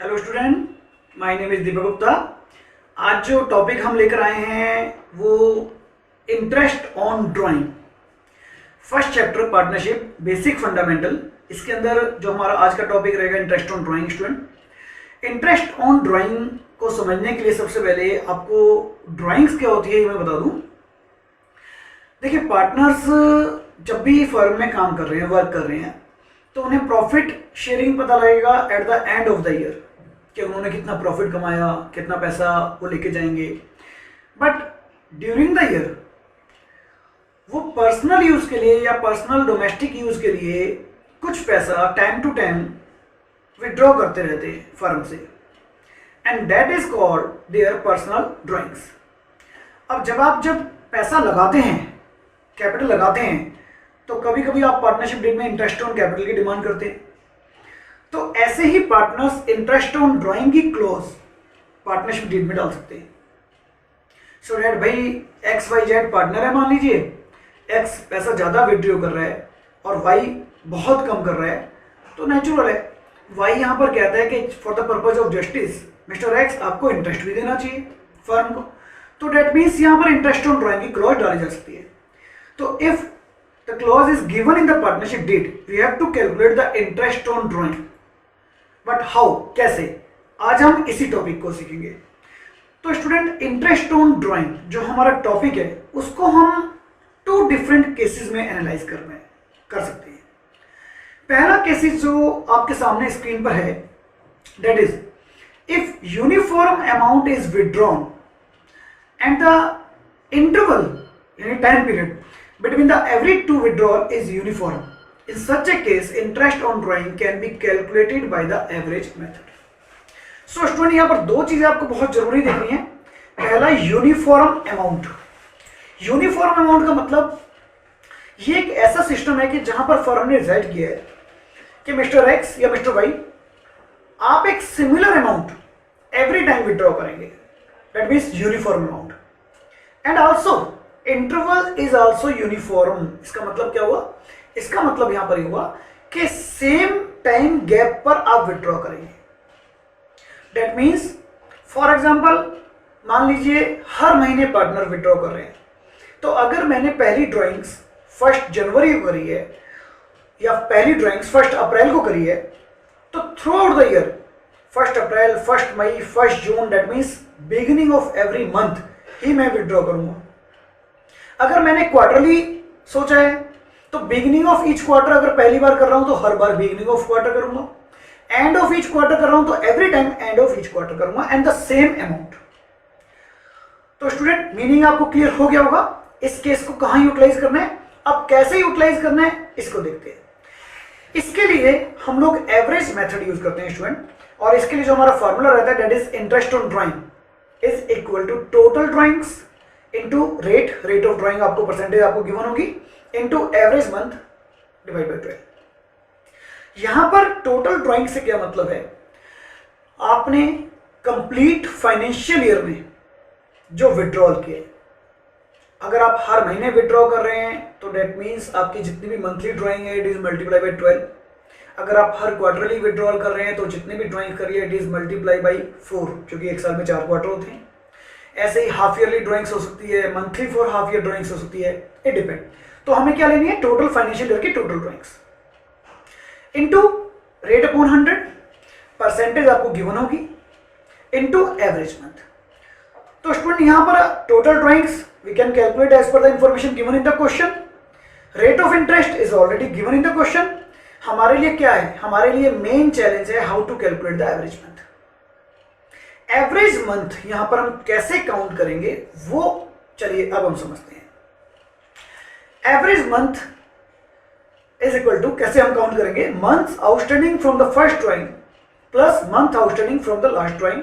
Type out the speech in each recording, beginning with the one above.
Hello student, my name is Deepak Gupta. आज जो topic हम लेकर आए हैं वो interest on drawing, first chapter partnership basic fundamental. इसके अंदर जो हमारा आज का टॉपिक रहेगा interest on drawing. Student, interest on drawing को समझने के लिए सबसे पहले आपको ड्राइंग्स क्या होती है ये मैं बता दूं। देखिए, पार्टनर्स जब भी फर्म में काम कर रहे हैं, वर्क कर रहे हैं, तो उन्हें प्रॉफिट शेयरिंग पता लगेगा at the end of the year कि उन्होंने कितना प्रॉफिट कमाया, कितना पैसा वो लेके जाएंगे। बट ड्यूरिंग द ईयर वो पर्सनल यूज के लिए या पर्सनल डोमेस्टिक यूज के लिए कुछ पैसा टाइम टू टाइम विड्रॉ करते रहते हैं फर्म से, and that is called their personal drawings. अब जब पैसा लगाते हैं, कैपिटल लगाते हैं, तो कभी कभी आप पार्टनरशिप डीड में इंटरेस्ट ऑन कैपिटल की डिमांड करते हैं। तो ऐसे ही पार्टनर्स इंटरेस्ट ऑन ड्राइंग की क्लॉज पार्टनरशिप डीड में डाल सकते हैं। सो डैट भाई एक्स वाई जेड पार्टनर है, मान लीजिए एक्स पैसा ज़्यादा विड्रॉ कर रहा है और वाई बहुत कम कर रहा है, तो नेचुरल है वाई यहाँ पर कहता है कि for the purpose of justice mister x आपको इंटरेस्ट भी देना चाहिए फर्म को। तो डेट मीन्स यहाँ पर इंटरेस्ट ऑन ड्राइंग की क्लॉज डाली जा सकती है। तो if the clause is given in the partnership deed, we have to calculate the interest on drawing. But how? कैसे? आज हम इसी टॉपिक को सीखेंगे। तो स्टूडेंट, इंटरेस्ट ऑन ड्राइंग जो हमारा टॉपिक है उसको हम टू डिफरेंट केसेस में एनालाइज कर सकते हैं। पहला केसेस जो आपके सामने स्क्रीन पर है, that is if uniform amount is withdrawn and the interval यानी time period between the every two withdrawal is uniform. In such a case, interest on drawing can be calculated by the average method. So student, यहाँ पर दो चीजें आपको बहुत जरूरी देखनी है। पहला, यूनिफॉर्म अमाउंट। यूनिफॉर्म अमाउंट का मतलब ये एक ऐसा सिस्टम है कि जहां पर फर्म ने डिसाइड किया है कि मिस्टर एक्स या मिस्टर वाई आप एक similar amount every time withdraw करेंगे, that means uniform amount. And also interval is also uniform. इसका मतलब क्या हुआ? इसका मतलब यहां पर हुआ कि सेम टाइम गैप पर आप विड्रॉ करेंगे। दैट मीन्स फॉर एग्जांपल मान लीजिए हर महीने पार्टनर विड्रॉ कर रहे हैं, तो अगर मैंने पहली ड्राइंग्स 1 जनवरी को करी है या पहली ड्राइंग्स 1 अप्रैल को करी है, तो throughout the year 1 April, 1 May, 1 June, that means beginning of every month ही मैं विड्रॉ करूंगा। अगर मैंने क्वार्टरली सोचा है तो बिगिनिंग ऑफ ईच क्वार्टर अगर पहली बार कर रहा हूं तो हर बार बिगिनिंग ऑफ क्वार्टर करूंगा, एंड ऑफ ईच क्वार्टर कर रहा हूं तो every time end of each quarter करूंगा, एंड द सेम अमाउंट। तो स्टूडेंट, मीनिंग आपको क्लियर हो गया होगा। इस केस को कहां यूटिलाइज करना है, अब कैसे यूटिलाइज करना है इसको देखते हैं। इसके लिए हम लोग एवरेज मेथड यूज करते हैं स्टूडेंट, और इसके लिए जो हमारा फॉर्मूला रहता है that is interest on drawing is equal to total drawings into rate of drawing, आपको परसेंटेज आपको गिवन होगी, into average month divide by 12। यहां पर टोटल ड्राइंग से क्या मतलब है, आपने कंप्लीट फाइनेंशियल ईयर में जो विड्रॉल किए, अगर आप हर महीने विड्रॉ कर रहे हैं तो डेट मीन्स आपकी जितनी भी मंथली ड्राइंग है इट इज मल्टीप्लाई बाई 12। अगर आप हर क्वार्टरली विड्रॉल कर रहे हैं तो जितनी भी ड्राइंग करिए इट इज मल्टीप्लाई बाई 4, क्योंकि एक साल में 4 क्वार्टर होते हैं। ऐसे ही हाफ ईयरली ड्राइंग्स हो सकती है, monthly for half year drawings हो सकती है, इट डिपेंड। तो हमें क्या लेनी है, टोटल फाइनेंशियल ईयर की total drawings into rate upon 100, percentage आपको गिवन होगी, इनटू एवरेज मंथ। तो स्टूडेंट, यहां पर total drawings we can calculate as per the information given in the question. Rate of interest is already given in the question. हमारे लिए क्या है, हमारे लिए मेन चैलेंज है how to calculate the average month. Average month यहां पर हम कैसे काउंट करेंगे वो चलिए अब हम समझते हैं। Average month is equal to, कैसे हम काउंट करेंगे, month outstanding from the first drawing plus month outstanding from the last drawing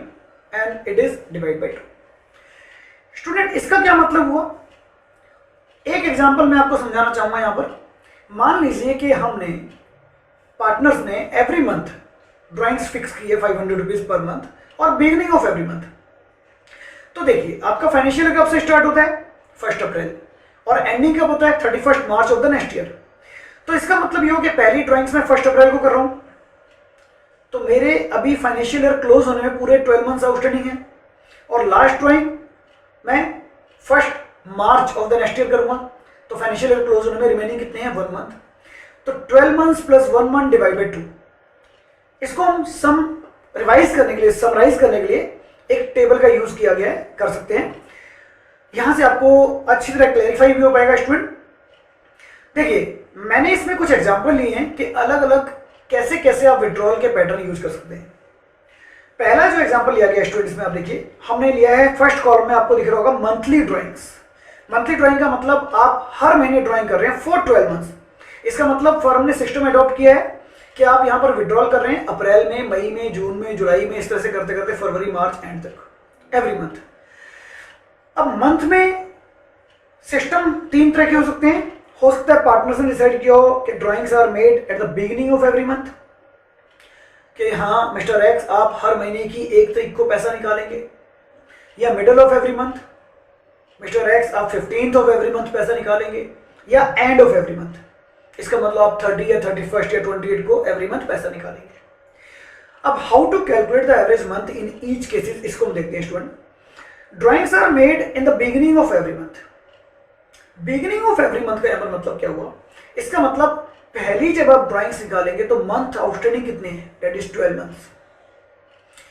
and it is divide by 2। Student, इसका क्या मतलब हुआ, एक एग्जांपल मैं आपको समझाना चाहूंगा। यहां पर मान लीजिए कि हमने पार्टनर्स ने एवरी मंथ ड्राइंग्स फिक्स की है 500 रुपीज पर मंथ और बिगिनिंग ऑफ एवरी मंथ। तो देखिए, आपका फाइनेंशियल कब से स्टार्ट होता है, 1 अप्रैल, और एंडिंग कब होता है, 31 मार्च ऑफ द नेक्स्ट ईयर। तो इसका मतलब ये हो कि पहली ड्राइंग्स मैं 1 अप्रैल को कर रहा हूं, तो मेरे अभी फाइनेंशियल ईयर क्लोज होने में पूरे 12 मंथ्स आउटस्टैंडिंग है, और लास्ट ड्राइंग मैं 1 मार्च ऑफ द नेक्स्ट ईयर करूंगा, तो फाइनेंशियल ईयर क्लोज होने में रिमेनिंग कितने हैं 1 मंथ, तो 12 months plus 1 month divide by 2। इसको हम रिवाइज करने के लिए, समराइज करने के लिए एक टेबल का यूज किया गया है, कर सकते हैं। यहां से आपको अच्छी तरह क्लैरिफाई भी हो पाएगा स्टूडेंट। देखिए मैंने इसमें कुछ एग्जांपल लिए हैं कि अलग अलग कैसे कैसे आप विड्रॉल के पैटर्न यूज कर सकते हैं। पहला जो एग्जांपल लिया गया स्टूडेंट, इसमें आप देखिए हमने लिया है फर्स्ट कॉलम में, आपको दिख रहा होगा मंथली ड्राइंग्स। मंथली ड्राइंग का मतलब आप हर महीने ड्राइंग कर रहे हैं फॉर 12 मंथ्स। इसका मतलब फर्म ने सिस्टम अडॉप्ट किया है कि आप यहां पर विड्रॉल कर रहे हैं अप्रैल में, मई में, जून में, जुलाई में, इस तरह से करते करते फरवरी मार्च एंड तक एवरी मंथ। अब मंथ में सिस्टम 3 तरह के हो सकते हैं। हो सकता है पार्टनर्स ने डिसाइड किया हो कि drawings are made at the beginning of every month, कि हाँ मिस्टर एक्स आप हर महीने की 1 तारीख को पैसा निकालेंगे, या middle of every month mister x आप 15th ऑफ एवरी मंथ पैसा निकालेंगे, या एंड ऑफ एवरी मंथ, इसका मतलब आप 30 या 31 या 28 को एवरी मंथ पैसा निकालेंगे। अब how to calculate the average month in each cases, इसको हम देखते हैं student. Drawings are made in the beginning of every month. Beginning of every month का यहाँ पर मतलब क्या हुआ, इसका मतलब पहली जब आप ड्राइंग्स निकालेंगे तो मंथ आउटस्टैंडिंग कितने हैं, दैट इज 12 मंथ्स,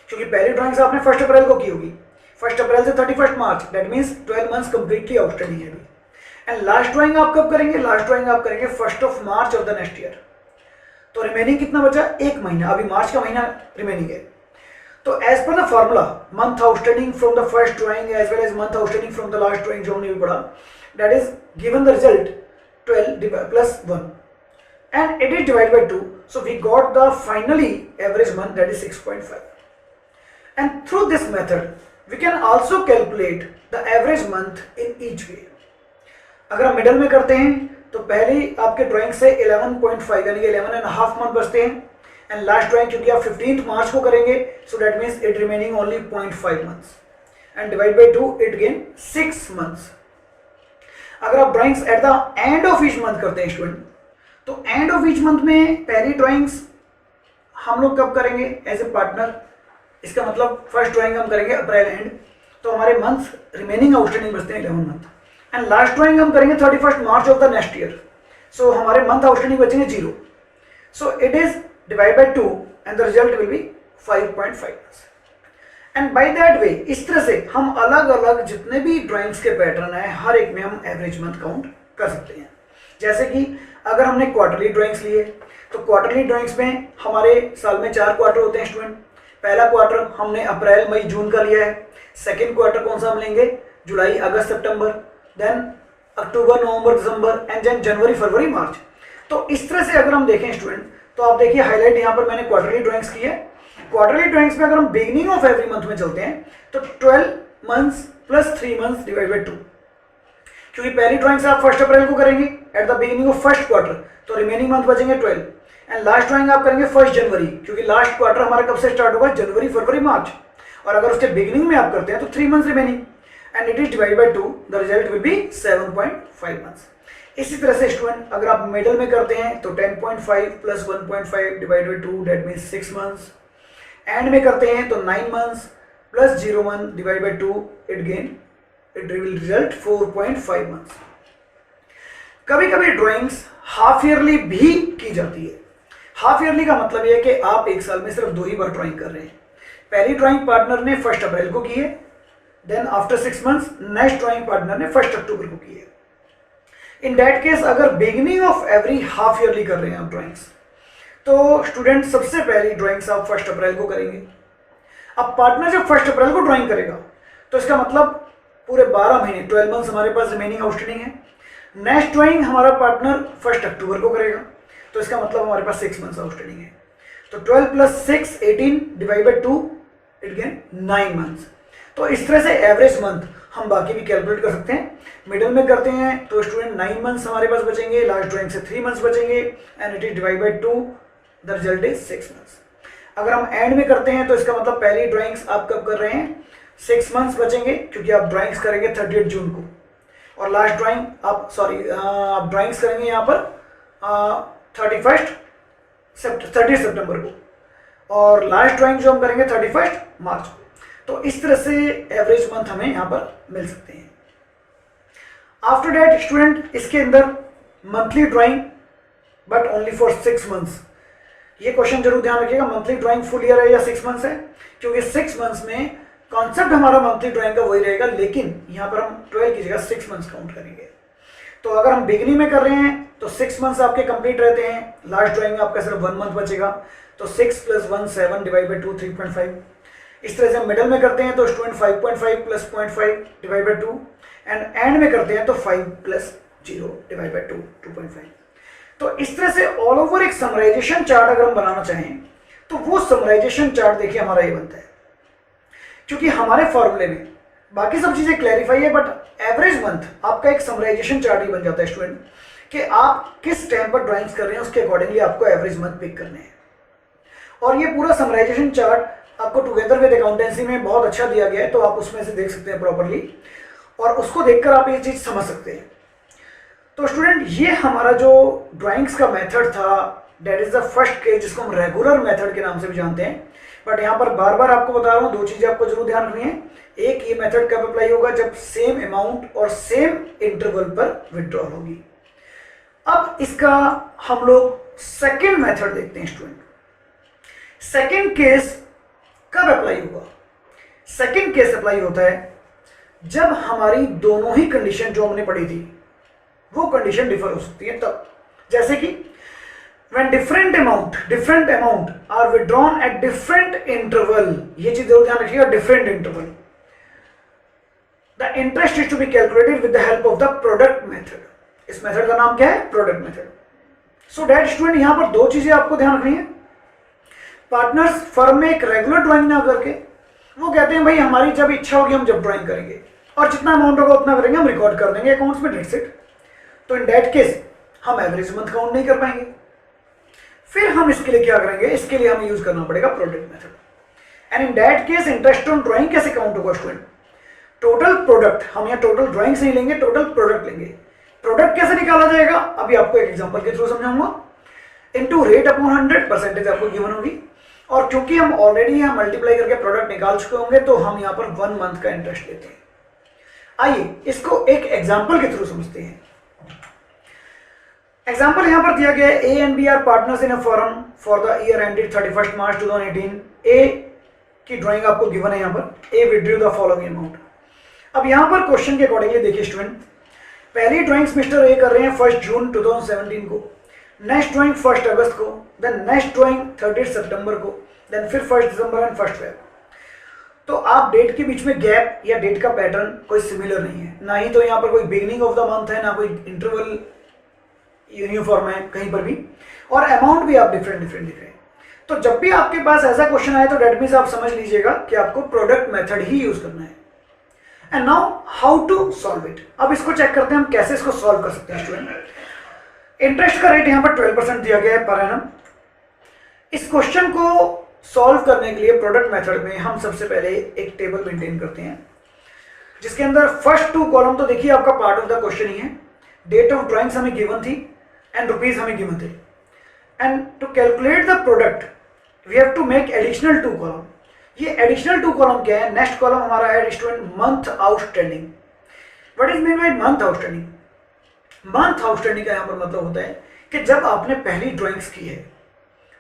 क्योंकि पहली ड्राइंग्स आपने 1 अप्रैल को की होगी, 1 अप्रैल से 31 मार्च, that means 12 months completely outstanding है अभी। एंड लास्ट ड्राइंग आप कब करेंगे, लास्ट ड्राइंग आप करेंगे 1 of March of the next year. तो रिमेनिंग कितना बचा, 1 महीना, अभी मार्च का महीना रिमेनिंग है। तो as per the formula month outstanding from the first drawing as well as month outstanding from the last drawing, जो हमने भी पढ़ा, that is given the result 12 plus 1 and it is divided by 2, so we got the finally average month, that is 6.5. And through this method we can also calculate the average month in each way. अगर हम middle में करते हैं तो पहले आपके drawing से 11.5 यानी कि 11.5 मंथ बचते हैं, एंड लास्ट ड्राइंग क्योंकि आप 15th मार्च को करेंगे, so that means it remaining only 0.5 months, and divide by 2 it gain 6 months. अगर आप drawings at the end of each month करते हैं स्टूडेंट, तो एंड ऑफ ईच मंथ में पहली ड्राइंग्स हम लोग कब करेंगे एज ए पार्टनर, इसका मतलब फर्स्ट ड्राइंग हम करेंगे अप्रैल एंड, तो हमारे मंथ रिमेनिंग आउटस्टैंडिंग बचते हैं 11 मंथ, एंड लास्ट ड्राइंग हम करेंगे 31 मार्च ऑफ द नेक्स्ट ईयर, सो हमारे मंथ आउटस्टैंडिंग बचेंगे 0, so it is divide by 2 and the result will be 5.5। And by that way, इस तरह से हम अलग अलग जितने भी ड्राइंग्स के पैटर्न है हर एक में हम एवरेज मंथ काउंट कर सकते हैं। जैसे कि अगर हमने क्वार्टरली ड्राइंग्स लिए, तो क्वार्टरली ड्राइंग्स में हमारे साल में 4 क्वार्टर होते हैं स्टूडेंट। पहला क्वार्टर हमने अप्रैल मई जून का लिया है, सेकेंड क्वार्टर कौन सा हम लेंगे, जुलाई अगस्त सितंबर, देन अक्टूबर नवंबर दिसंबर, एंड देन जनवरी फरवरी मार्च। तो इस तरह से अगर हम देखें स्टूडेंट, तो आप देखिए हाईलाइट यहाँ पर मैंने क्वार्टरली ड्राइंग्स की है। क्वार्टरली ड्राइंग्स में अगर हम बिगिनिंग ऑफ एवरी मंथ में चलते हैं तो 12 months plus 3 months divide by 2, क्योंकि पहली ड्राइंग से आप 1 अप्रैल को करेंगे eight the beginning of first quarter, तो रिमेनिंग मंथ बचेंगे 12, एंड लास्ट ड्राइंग आप करेंगे 1 जनवरी, क्योंकि लास्ट क्वार्टर हमारा कब से स्टार्ट होगा, जनवरी फरवरी मार्च, और अगर उसके बिगिनिंग में आप करते हैं तो 3 months remaining, and it is divide by 2, the result will be 7.5 months. इसी तरह से स्टूडेंट अगर आप मिडल में करते हैं तो 10.5 plus 1.5 divide by 2, that means 6 months. And में करते हैं तो 9 months plus 0 month divide by 2, it will result 4.5 months. कभी कभी ड्राइंग्स हाफ ईयरली भी की जाती है। हाफ ईयरली का मतलब यह है कि आप एक साल में सिर्फ 2 ही बार ड्राइंग कर रहे हैं। पहली ड्राइंग पार्टनर ने 1 अप्रैल को की है, then after 6 months next drawing partner ने 1 अक्टूबर को की है। इन दैट केस अगर beginning of every half yearly कर रहे हैं आप ड्राइंग्स, तो स्टूडेंट सबसे पहली ड्राइंग्स आप 1 अप्रैल को करेंगे। अब पार्टनर जब 1 अप्रैल को ड्राइंग करेगा तो इसका मतलब पूरे 12 महीने 12 मंथ्स हमारे पास रिमेनिंग आउटस्टैंडिंग है। नेक्स्ट ड्राइंग हमारा पार्टनर 1 अक्टूबर को करेगा, तो इसका मतलब हमारे पास 6 मंथ्स आउटस्टैंडिंग है। तो 12 plus 6 18 divide by 2, it gain 9 months. तो इस तरह से एवरेज मंथ हम बाकी भी कैलकुलेट कर सकते हैं। मिडल में करते हैं तो स्टूडेंट 9 मंथ्स हमारे पास बचेंगे, लास्ट ड्राइंग से 3 मंथ्स बचेंगे, and it is divide by 2, the result is 6 months. अगर हम एंड में करते हैं तो इसका मतलब पहली ड्राइंग्स आप कब कर रहे हैं, 6 मंथ्स बचेंगे, क्योंकि आप ड्राइंग्स करेंगे 30 जून को, और लास्ट ड्राइंग आप ड्राइंग्स करेंगे यहाँ पर 30 सितंबर को। और लास्ट ड्राइंग जो हम करेंगे 31 मार्च को। तो इस तरह से एवरेज मंथ हमें यहाँ पर मिल सकते हैं। आफ्टर डेट स्टूडेंट इसके अंदर monthly drawing but only for 6 months. ये क्वेश्चन जरूर ध्यान रखिएगा, मंथली ड्राइंग फुल ईयर है या 6 मंथ्स है, क्योंकि 6 मंथ्स में कॉन्सेप्ट हमारा मंथली ड्राइंग का वही रहेगा, लेकिन यहाँ पर हम 12 की जगह 6 मंथ्स काउंट करेंगे। तो अगर हम बिगिनिंग में कर रहे हैं तो 6 मंथ्स आपके कंप्लीट रहते हैं, लास्ट ड्राइंग में आपका सिर्फ 1 मंथ बचेगा, तो 6 + 1 7 डिवाइड बाई 2 3.5। इस तरह से हम मिडल में करते हैं तो स्टूडेंट 5.5 + 0.5 डिवाइड बाई 2, एंड में करते हैं तो 5 + 0 डिवाइड बाई 2 2.5। तो इस तरह से ऑल ओवर एक समराइजेशन चार्ट अगर हम बनाना चाहें तो वो समराइजेशन चार्ट देखिए हमारा ये बनता है, क्योंकि हमारे फॉर्मूले में बाकी सब चीजें क्लैरिफाई है, बट एवरेज मंथ आपका एक समराइजेशन चार्ट ही बन जाता है स्टूडेंट, कि आप किस टाइम पर ड्राइंग्स कर रहे हैं उसके अकॉर्डिंगली आपको एवरेज मंथ पिक करने हैं। और ये पूरा समराइजेशन चार्ट आपको टुगेदर विद अकाउंटेंसी में बहुत अच्छा दिया गया है, तो आप उसमें से देख सकते हैं प्रॉपरली, और उसको देखकर आप ये चीज समझ सकते हैं। तो स्टूडेंट ये हमारा जो ड्राइंग्स का मेथड था, that is the first case, जिसको हम रेगुलर मेथड के नाम से भी जानते हैं। बट यहाँ पर बार बार आपको बता रहा हूँ, दो चीजें आपको जरूर ध्यान रखनी है। एक, ये मेथड कब अप्लाई होगा, जब सेम अमाउंट और सेम इंटरवल पर विड्रॉल होगी। अब इसका हम लोग सेकेंड मेथड देखते हैं स्टूडेंट। सेकेंड केस कब अप्लाई होगा? सेकेंड केस अप्लाई होता है जब हमारी दोनों ही कंडीशन जो हमने पढ़ी थी वो कंडीशन डिफर हो सकती है तब। जैसे कि when different amount are withdrawn at different interval, ये चीज जरूर ध्यान रखिएगा, different interval, the interest is to be calculated with the help of the product method। इस मेथड का नाम क्या है? Product method. So that student यहां पर दो चीजें आपको ध्यान रखनी है। पार्टनर्स फर्म में एक रेगुलर ड्राइंग ना करके वो कहते हैं भाई हमारी जब इच्छा होगी हम जब ड्राइंग करेंगे, और जितना अमाउंट होगा उतना करेंगे, हम रिकॉर्ड कर देंगे अकाउंट्स में, डेट्स इट। तो इन दैट केस हम एवरेज मंथ काउंट नहीं कर पाएंगे। फिर हम इसके लिए क्या करेंगे? इसके लिए हमें यूज करना पड़ेगा product method. And in that case interest on drawing कैसे काउंट होगा स्टूडेंट? टोटल प्रोडक्ट, हम यहाँ टोटल ड्राइंग से ही लेंगे, टोटल प्रोडक्ट लेंगे। प्रोडक्ट कैसे निकाला जाएगा अभी आपको एक एग्जांपल के थ्रू समझाऊंगा। इनटू रेट अपॉन 100 परसेंटेज आपको गिवन होगी, और क्योंकि हम ऑलरेडी यहाँ मल्टीप्लाई करके प्रोडक्ट निकाल चुके होंगे तो हम यहाँ पर 1 मंथ का इंटरेस्ट लेते हैं। आइए इसको एक एग्जाम्पल के थ्रू समझते हैं। एग्जाम्पल यहां पर दिया गया है, A and B are partners in a firm for the year ended 31 March 2018। A की ड्राइंग आपको गिवन है, यहां पर A withdrew the following amount. अब यहां पर क्वेश्चन के अकॉर्डिंगली देखिए स्टूडेंट, पहली ड्राइंग्स मिस्टर ए कर रहे हैं 1 जून 2017 को, नेक्स्ट ड्राइंग 1 अगस्त को, देन नेक्स्ट ड्राइंग 30 सितंबर को, देन फिर 1 दिसंबर एंड 1 फेब। तो आप डेट के बीच में गैप या डेट का पैटर्न कोई सिमिलर नहीं है, ना ही तो यहाँ पर कोई बिगिनिंग ऑफ द मंथ है, ना कोई इंटरवल यूनिफॉर्म है कहीं पर भी, और अमाउंट भी आप डिफरेंट दिख रहे हैं। तो जब भी आपके पास ऐसा क्वेश्चन आए तो डेट मीन्स आप समझ लीजिएगा कि आपको प्रोडक्ट मेथड ही यूज करना है। And now how to solve it. अब इसको चेक करते हैं हम कैसे इसको सॉल्व कर सकते हैं स्टूडेंट। इंटरेस्ट का रेट यहाँ पर 12% दिया गया है पर एनम। इस क्वेश्चन को सॉल्व करने के लिए प्रोडक्ट मेथड में हम सबसे पहले एक टेबल मेंटेन करते हैं, जिसके अंदर फर्स्ट 2 कॉलम तो देखिए आपका पार्ट ऑफ द क्वेश्चन ही है। डेट ऑफ ड्राइंग्स हमें गिवन थी एंड रुपीज हमें गिवन थे, and to calculate the product we have to make additional 2 column. ये एडिशनल 2 कॉलम क्या है? नेक्स्ट कॉलम हमारा है student month outstanding. What is mean by month outstanding? Month outstanding का यहाँ पर मतलब होता है कि जब आपने पहली ड्राइंग्स की है,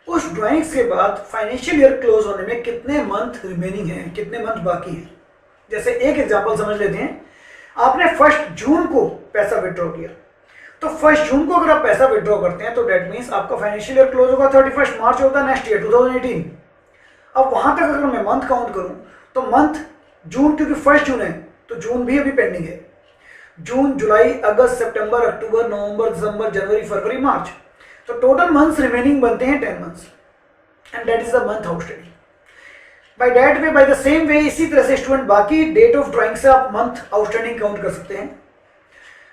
उस ड्राइंग्स के बाद फाइनेंशियल ईयर क्लोज होने में कितने मंथ रिमेनिंग हैं, कितने मंथ बाकी हैं। जैसे एक एग्जांपल समझ लेते हैं, आपने 1 जून को पैसा विड्रॉ किया, तो 1 जून को अगर आप पैसा विड्रॉ करते हैं तो डेट मीन्स आपका फाइनेंशियल ईयर क्लोज होगा 31 मार्च होता है नेक्स्ट ईयर 2018। अब वहां तक अगर मैं मंथ काउंट करूं तो मंथ जून, क्योंकि 1 जून है तो जून भी अभी पेंडिंग है, जून, जुलाई, अगस्त, सितंबर, अक्टूबर, नवंबर, दिसंबर, जनवरी, फरवरी, मार्च, तो टोटल मंथ्स रिमेनिंग बनते हैं 10 months, and that is the month outstanding. By that way, by the same way, इसी तरह से स्टूडेंट बाकी डेट ऑफ ड्राइंग से आप मंथ आउटस्टैंडिंग काउंट कर सकते हैं।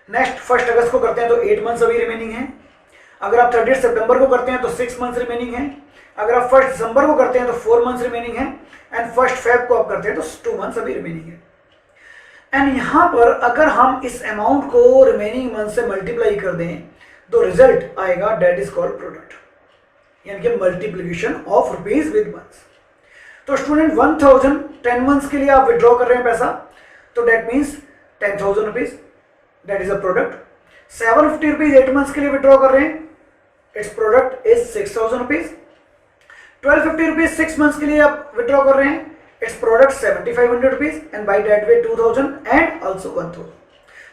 नेक्स्ट 1 अगस्त को करते हैं तो 8 मंथ्स अभी रिमेनिंग है। अगर आप 30 सितंबर को करते हैं तो 6 मंथ्स रिमेनिंग है। अगर आप 1 दिसंबर को करते हैं तो 4 मंथ्स रिमेनिंग है, एंड 1 फेब को आप करते हैं तो 2 मंथ्स अभी रिमेनिंग है। एंड यहां पर अगर हम इस अमाउंट को रिमेनिंग मंथ से मल्टीप्लाई कर दें तो रिजल्ट आएगा, दैट इज कॉल्ड प्रोडक्ट। यानी कि multiplication of rupees with months. तो स्टूडेंट 1000 10 मंथ्स के लिए आप विड्रॉ कर रहे हैं पैसा, तो that means 10,000 rupees, that is a product. 750 rupees 8 months के लिए विड्रॉ कर रहे हैं, it's product is 6,000 rupees. 1250 rupees 6 months के लिए आप विड्रॉ कर रहे हैं, it's product 7,500 rupees, and by that way 2,000 and also 1,000,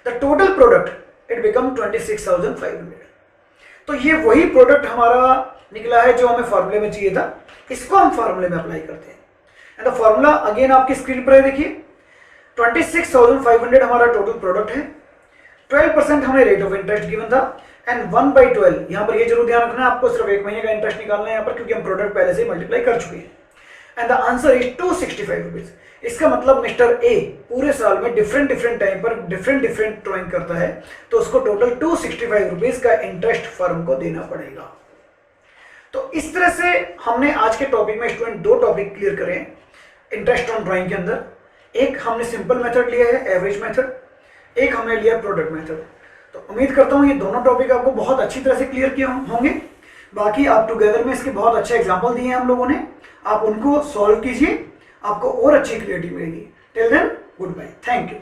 the total product it become 26,500। तो ये वही प्रोडक्ट हमारा निकला है जो हमें फॉर्मूले में चाहिए था, इसको हम फॉर्मूले में अप्लाई करते हैं। एंड द फॉर्मूला अगेन आपकी स्क्रीन पर है, देखिए 26,500 हमारा टोटल प्रोडक्ट है, 12% हमें रेट ऑफ इंटरेस्ट गिवन था, एंड 1/12 यहाँ पर ये जरूर ध्यान रखना है, आपको सिर्फ 1 महीने का इंटरेस्ट निकालना है यहाँ पर, क्योंकि हम प्रोडक्ट पहले से मल्टीप्लाई कर चुके हैं। And the answer is 265 rupees. इसका मतलब मिस्टर ए पूरे साल में डिफरेंट टाइम पर डिफरेंट ड्रॉइंग करता है, तो उसको टोटल 265 रुपीज का इंटरेस्ट फर्म को देना पड़ेगा। तो इस तरह से हमने आज के टॉपिक में स्टूडेंट 2 टॉपिक क्लियर करें इंटरेस्ट ऑन ड्रॉइंग के अंदर। एक हमने सिंपल मेथड लिया है, एवरेज मेथड, एक हमने लिया प्रोडक्ट मेथड। तो उम्मीद करता हूं ये दोनों टॉपिक आपको बहुत अच्छी तरह से क्लियर किए होंगे। बाकी आप टुगेदर में इसके बहुत अच्छे एग्जाम्पल दिए हैं हम लोगों ने, आप उनको सॉल्व कीजिए, आपको और अच्छी क्लियरिटी मिलेगी। Till then goodbye, thank you.